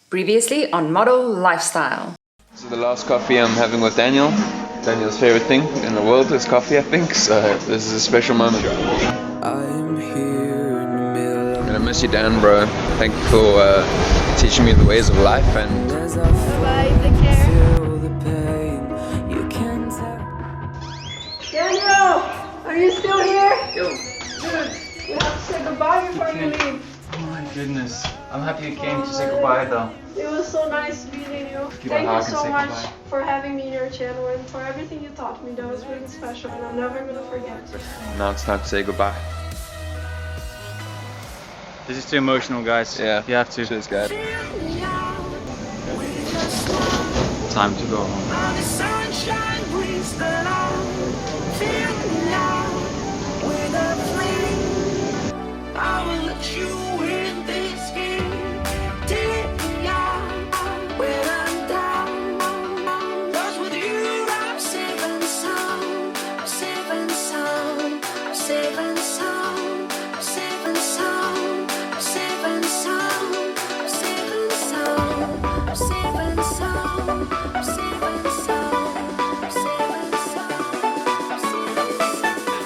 Previously on Model Lifestyle. This is the last coffee I'm having with Daniel. Daniel's favorite thing in the world is coffee, I think, so this is a special moment. I'm here in the middle of... I'm gonna miss you, Dan, bro. Thank you for teaching me the ways of life and... Bye, take care. Daniel, are you still here? Yo. Dude, we have to say goodbye before you leave. Oh my goodness. I'm happy you came to say goodbye though. It was so nice meeting you. Give a Thank hug you and so say much goodbye. for having me in your channel and for everything you taught me. That was really special and I'm never gonna forget. Now it's time to say goodbye. This is too emotional, guys. Yeah. You have to. Cheers, guys. Time to go home.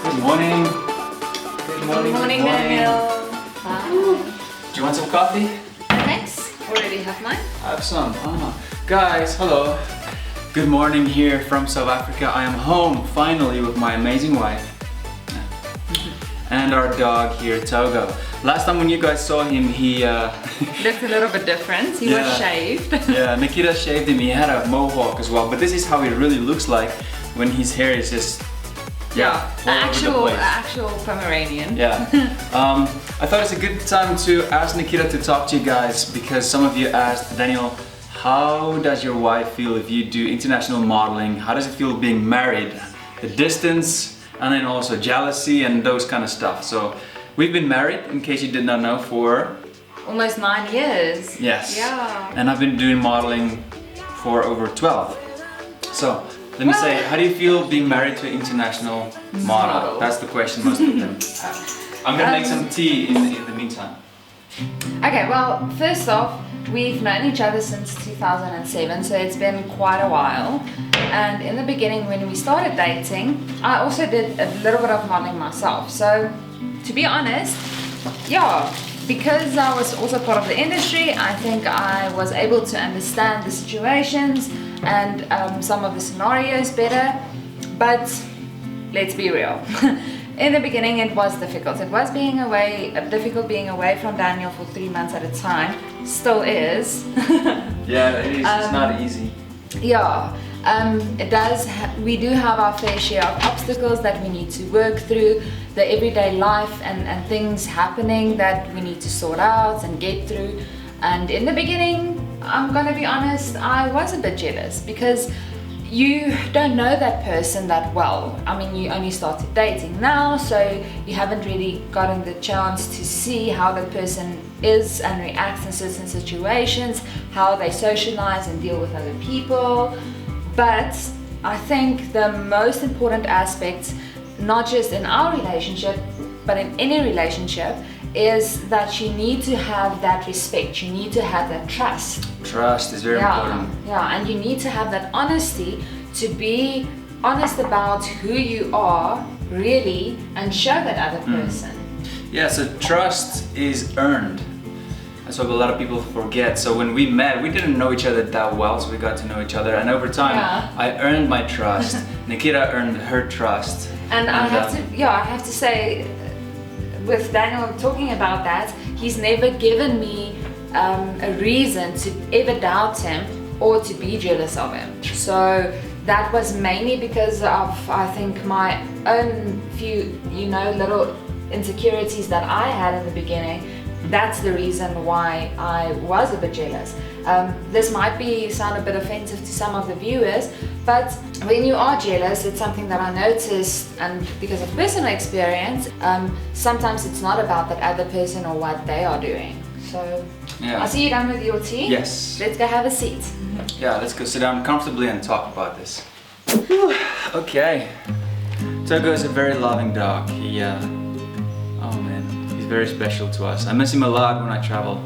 Good morning. Good morning. Good morning, Daniel. Hi. Do you want some coffee? Thanks. Already have mine. I have some. Guys, hello. Good morning here from South Africa. I am home finally with my amazing wife and our dog here, Togo. Last time when you guys saw him, he Looked a little bit different. He was shaved. Yeah, Nikita shaved him. He had a mohawk as well. But this is how he really looks like when his hair is just Actual Pomeranian. Yeah. I thought it's a good time to ask Nikita to talk to you guys because some of you asked, Daniel, how does your wife feel if you do international modeling? How does it feel being married? The distance and then also jealousy and those kind of stuff. So we've been married, in case you did not know, for Almost 9 years. Yes. Yeah. And I've been doing modeling for over 12. So let me say, how do you feel being married to an international model? That's the question most of them have. I'm gonna make some tea in the meantime. Okay, well, first off, we've known each other since 2007, so it's been quite a while. And in the beginning, when we started dating, I also did a little bit of modeling myself. So, to be honest, yeah, because I was also part of the industry, I think I was able to understand the situations and some of the scenarios better. But let's be real. In the beginning, it was difficult. It was difficult being away from Daniel for 3 months at a time. Still is. Yeah, it is. It's not easy. Yeah. We do have our fair share of obstacles that we need to work through, the everyday life and things happening that we need to sort out and get through. And in the beginning, I'm gonna be honest, I was a bit jealous because you don't know that person that well. I mean, you only started dating now, so you haven't really gotten the chance to see how that person is and reacts in certain situations, how they socialize and deal with other people. But I think the most important aspect, not just in our relationship, but in any relationship, is that you need to have that respect, you need to have that trust. Trust is very important. Yeah, and you need to have that honesty to be honest about who you are really and show that other person. Yeah, so trust is earned. That's what a lot of people forget. So when we met, we didn't know each other that well, so we got to know each other, and over time I earned my trust. Nikita earned her trust. And I have to say, with Daniel talking about that, he's never given me a reason to ever doubt him or to be jealous of him. So that was mainly because of, I think, my own few, little insecurities that I had in the beginning. That's the reason why I was a bit jealous. This might sound a bit offensive to some of the viewers, but when you are jealous, it's something that I noticed, and because of personal experience, sometimes it's not about that other person or what they are doing. So, I see you done with your tea. Yes. Let's go have a seat. Yeah, let's go sit down comfortably and talk about this. Okay. Togo is a very loving dog. He, oh man, he's very special to us. I miss him a lot when I travel.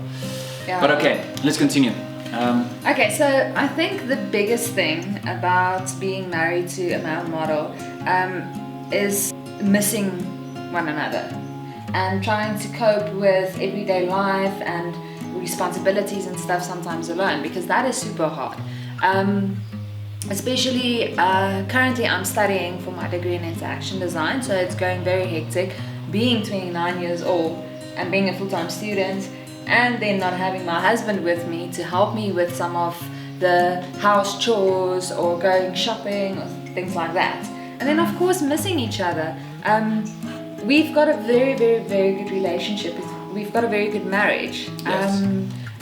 Yeah. But okay, let's continue. Okay, so I think the biggest thing about being married to a male model is missing one another and trying to cope with everyday life and responsibilities and stuff sometimes alone, because that is super hard. Especially currently I'm studying for my degree in interaction design, so it's going very hectic being 29 years old and being a full-time student, and then not having my husband with me to help me with some of the house chores or going shopping or things like that. And then of course missing each other. We've got a very, very, very good relationship. We've got a very good marriage. Yes.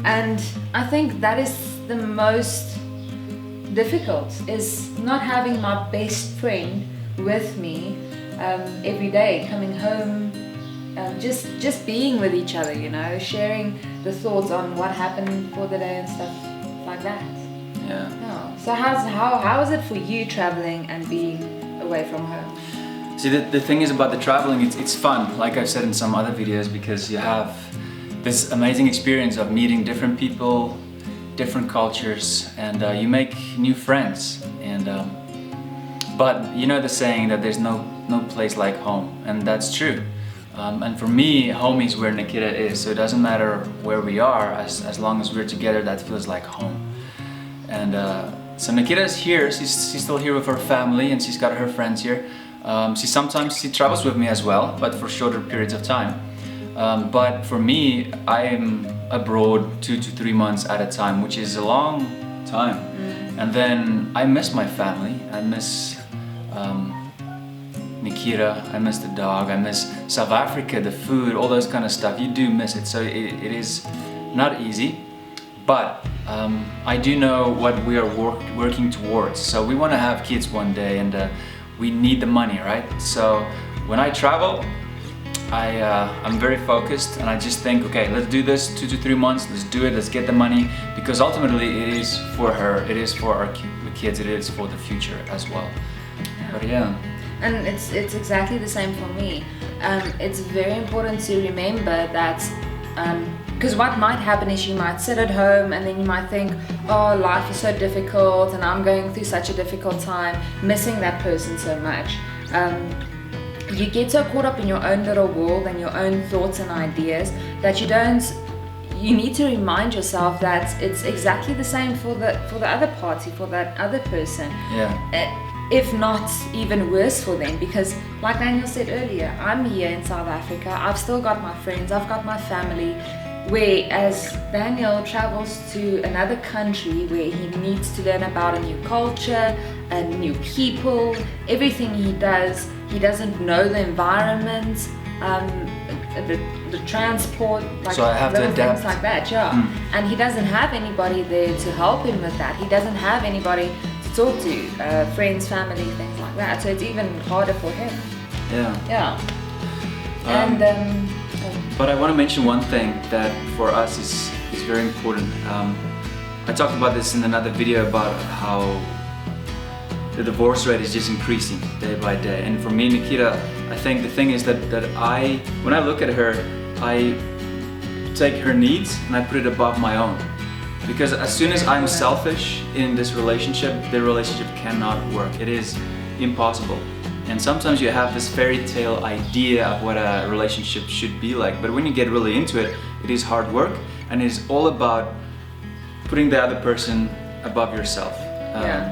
And I think that is the most difficult, is not having my best friend with me every day, coming home, just being with each other, you know, sharing the thoughts on what happened for the day and stuff like that. Yeah. Oh. So how is it for you traveling and being away from home? See, the thing is about the traveling, it's fun, like I've said in some other videos, because you have this amazing experience of meeting different people, different cultures, and you make new friends. And but you know the saying that there's no place like home, and that's true. And for me, home is where Nikita is, so it doesn't matter where we are, as long as we're together, that feels like home. And so Nikita is here, she's still here with her family, and she's got her friends here. She travels with me as well, but for shorter periods of time. But for me, I am abroad 2 to 3 months at a time, which is a long time. And then I miss my family. I miss Nikita, I miss the dog, I miss South Africa, the food, all those kind of stuff. You do miss it, so it is not easy. But I do know what we are working towards. So we want to have kids one day, and we need the money, right? So when I travel, I'm very focused, and I just think, okay, let's do this 2 to 3 months, let's do it, let's get the money, because ultimately it is for her, it is for the kids, it is for the future as well. But yeah. And it's exactly the same for me. It's very important to remember that, because what might happen is you might sit at home and then you might think, oh, life is so difficult and I'm going through such a difficult time, missing that person so much. You get so caught up in your own little world and your own thoughts and ideas that you need to remind yourself that it's exactly the same for the other party, for that other person. Yeah. If not even worse for them, because like Daniel said earlier, I'm here in South Africa, I've still got my friends, I've got my family, whereas Daniel travels to another country where he needs to learn about a new culture and new people, everything he doesn't know the environment, the transport, like so I have to adapt. Things like that, yeah. And he doesn't have anybody there to help him with that. He doesn't have anybody talk to, friends, family, things like that. So it's even harder for him. Yeah. And but I want to mention one thing that for us is very important. I talked about this in another video about how the divorce rate is just increasing day by day. And for me, Nikita, I think the thing is that when I look at her, I take her needs and I put it above my own. Because as soon as I'm selfish in this relationship, the relationship cannot work. It is impossible. And sometimes you have this fairy tale idea of what a relationship should be like, but when you get really into it, it is hard work, and it is all about putting the other person above yourself.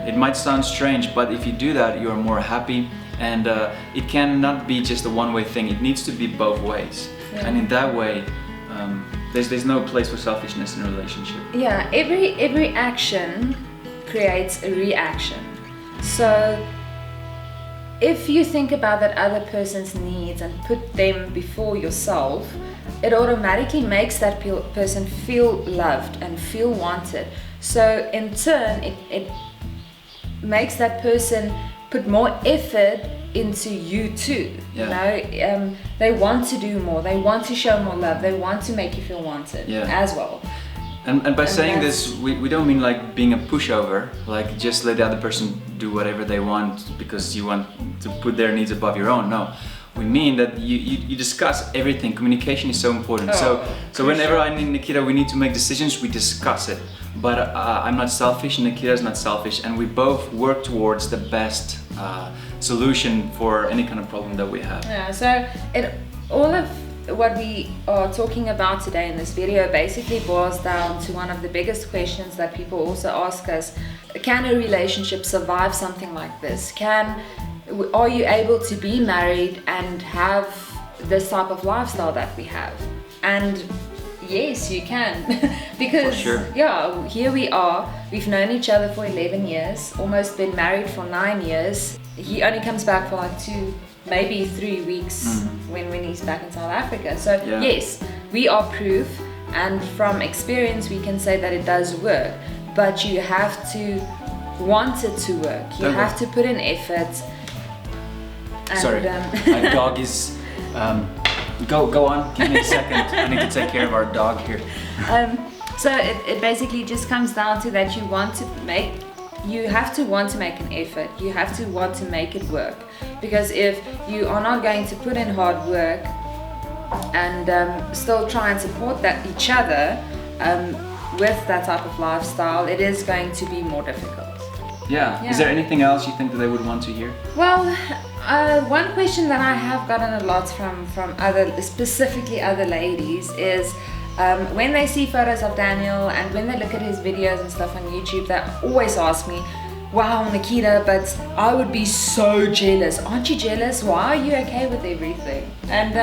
It might sound strange, but if you do that, you are more happy, and it cannot be just a one-way thing. It needs to be both ways. Yeah. And in that way, there's no place for selfishness in a relationship. Yeah, every action creates a reaction. So if you think about that other person's needs and put them before yourself, it automatically makes that person feel loved and feel wanted. So in turn, it makes that person put more effort into you too. Yeah. You know, they want to do more, they want to show more love, they want to make you feel wanted as well. And by saying this, we don't mean like being a pushover, like just let the other person do whatever they want because you want to put their needs above your own. No, we mean that you discuss everything. Communication is so important. So whenever I need Nikita, we need to make decisions, we discuss it. But I'm not selfish, Nikita's not selfish, and we both work towards the best solution for any kind of problem that we have. Yeah, so all of what we are talking about today in this video basically boils down to one of the biggest questions that people also ask us. Can a relationship survive something like this? Are you able to be married and have this type of lifestyle that we have? And yes, you can. Because yeah, here we are, we've known each other for 11 years, almost been married for 9 years. He only comes back for like 2, maybe 3 weeks when he's back in South Africa. So yes, we are proof, and from experience we can say that it does work, but you have to want it to work. You have to put in effort. And, sorry, my dog is go on, give me a second. I need to take care of our dog here. So it basically just comes down to that you have to want to make an effort. You have to want to make it work. Because if you are not going to put in hard work and still try and support each other with that type of lifestyle, it is going to be more difficult. Yeah. Is there anything else you think that they would want to hear? Well, one question that I have gotten a lot from specifically other ladies is when they see photos of Daniel and when they look at his videos and stuff on YouTube, they always ask me, wow, Nikita, but I would be so jealous. Aren't you jealous? Why are you okay with everything? And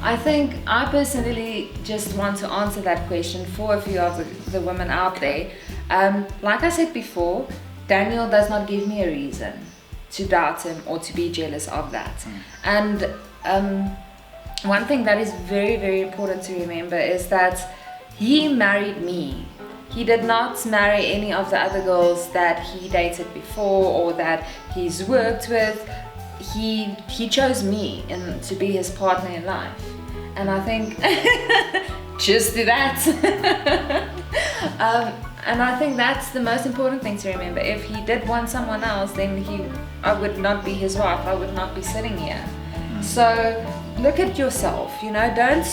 I think I personally just want to answer that question for a few of the women out there. Like I said before, Daniel does not give me a reason to doubt him or to be jealous of that. And one thing that is very, very important to remember is that he married me. He did not marry any of the other girls that he dated before or that he's worked with. He chose me to be his partner in life. And I think, just do that. And I think that's the most important thing to remember. If he did want someone else, then I would not be his wife. I would not be sitting here. So look at yourself, don't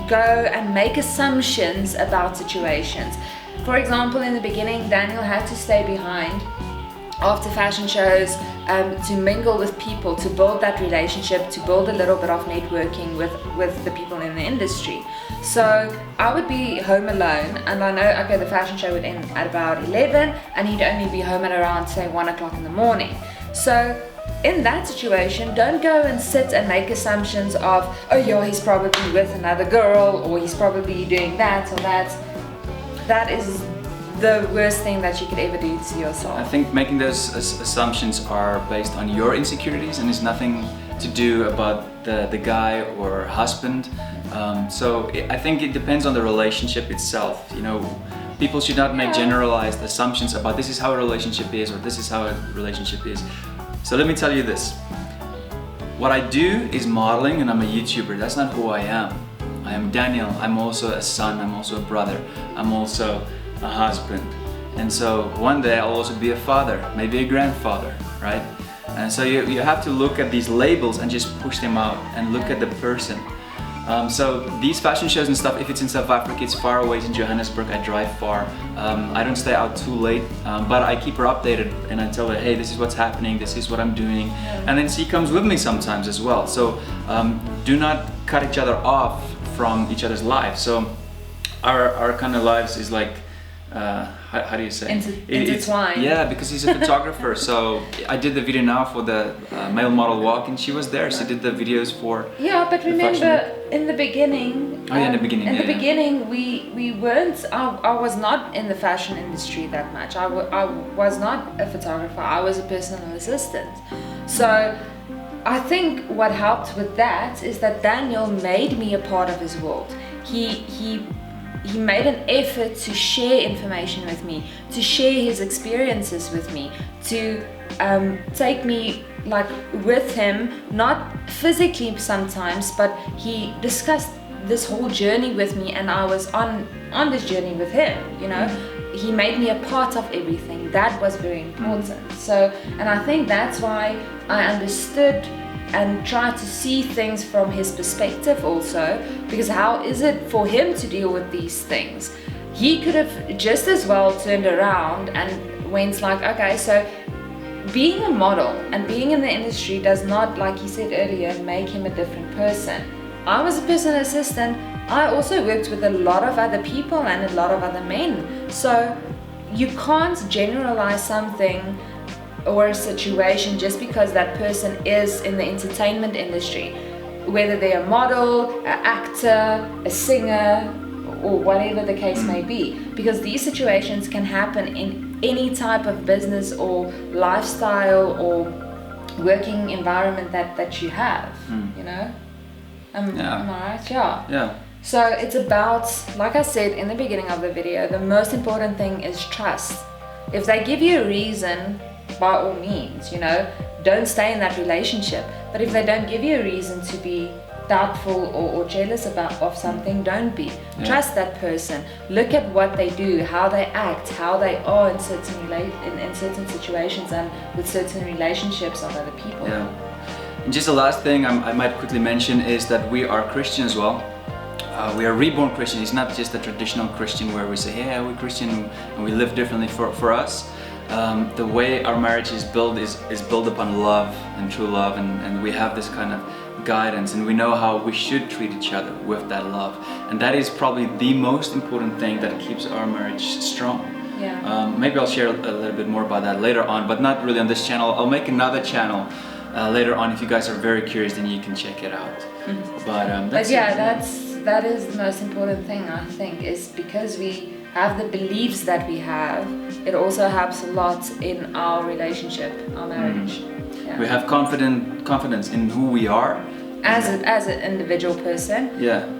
go and make assumptions about situations. For example, in the beginning, Daniel had to stay behind after fashion shows to mingle with people, to build that relationship, to build a little bit of networking with the people in the industry. So I would be home alone, and I know, okay, the fashion show would end at about 11 and he'd only be home at around, say, 1 o'clock in the morning. So in that situation, don't go and sit and make assumptions of, oh yeah, he's probably with another girl, or he's probably doing that or that. That is the worst thing that you could ever do to yourself. I think making those assumptions are based on your insecurities and it's nothing to do about the guy or husband. So I think it depends on the relationship itself. People should not make generalized assumptions about this is how a relationship is or this is how a relationship is. So let me tell you this. What I do is modeling, and I'm a YouTuber. That's not who I am. I am Daniel. I'm also a son. I'm also a brother. I'm also a husband. And so one day I'll also be a father, maybe a grandfather, right? And so you have to look at these labels and just push them out and look at the person. So these fashion shows and stuff, if it's in South Africa, it's far away. It's in Johannesburg. I drive far. I don't stay out too late, but I keep her updated and I tell her, hey, this is what's happening, this is what I'm doing. And then she comes with me sometimes as well. So do not cut each other off from each other's lives. So our kind of lives is like, how do you say? Intertwined. Yeah, because he's a photographer. So I did the video now for the male model walk, and she was there. She did the videos for. Yeah, but remember in the beginning. Oh yeah, in the beginning. In the beginning, we weren't. I was not in the fashion industry that much. I was not a photographer. I was a personal assistant. So I think what helped with that is that Daniel made me a part of his world. He made an effort to share information with me, to share his experiences with me, to take me like with him, not physically sometimes, but he discussed this whole journey with me, and I was on this journey with him, He made me a part of everything. That was very important. So, and I think that's why I understood and try to see things from his perspective also, because how is it for him to deal with these things? He could have just as well turned around and went like, okay, so being a model and being in the industry does not, like he said earlier, make him a different person. I was a personal assistant. I also worked with a lot of other people and a lot of other men. So you can't generalize something or a situation just because that person is in the entertainment industry, whether they're a model, an actor, a singer, or whatever the case may be, because these situations can happen in any type of business or lifestyle or working environment that you have, you know? Am I right? Yeah. So it's about, like I said in the beginning of the video, the most important thing is trust. If they give you a reason, by all means, you know, don't stay in that relationship. But if they don't give you a reason to be doubtful or jealous of something, don't be. Trust that person. Look at what they do, how they act, how they are in certain situations and with certain relationships of other people. Yeah. And just the last thing I might quickly mention is that we are Christian as well. We are reborn Christian. It's not just a traditional Christian where we say, yeah, we're Christian and we live differently. For us, the way our marriage is built is built upon love and true love, and we have this kind of guidance, and we know how we should treat each other with that love, and that is probably the most important thing that keeps our marriage strong. Maybe I'll share a little bit more about that later on, but not really on this channel. I'll make another channel later on. If you guys are very curious, then you can check it out. But yeah, that is the most important thing, I think, is because we have the beliefs that we have, it also helps a lot in our relationship, our marriage. We have confidence in who we are as an individual person,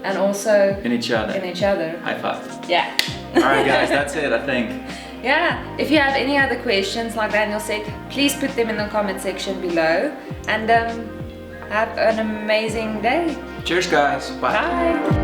and also in each other. High five. Yeah. All right, guys, that's it, I think. Yeah, if you have any other questions, like Daniel said, please put them in the comment section below, and have an amazing day. Cheers, guys. Bye. Bye.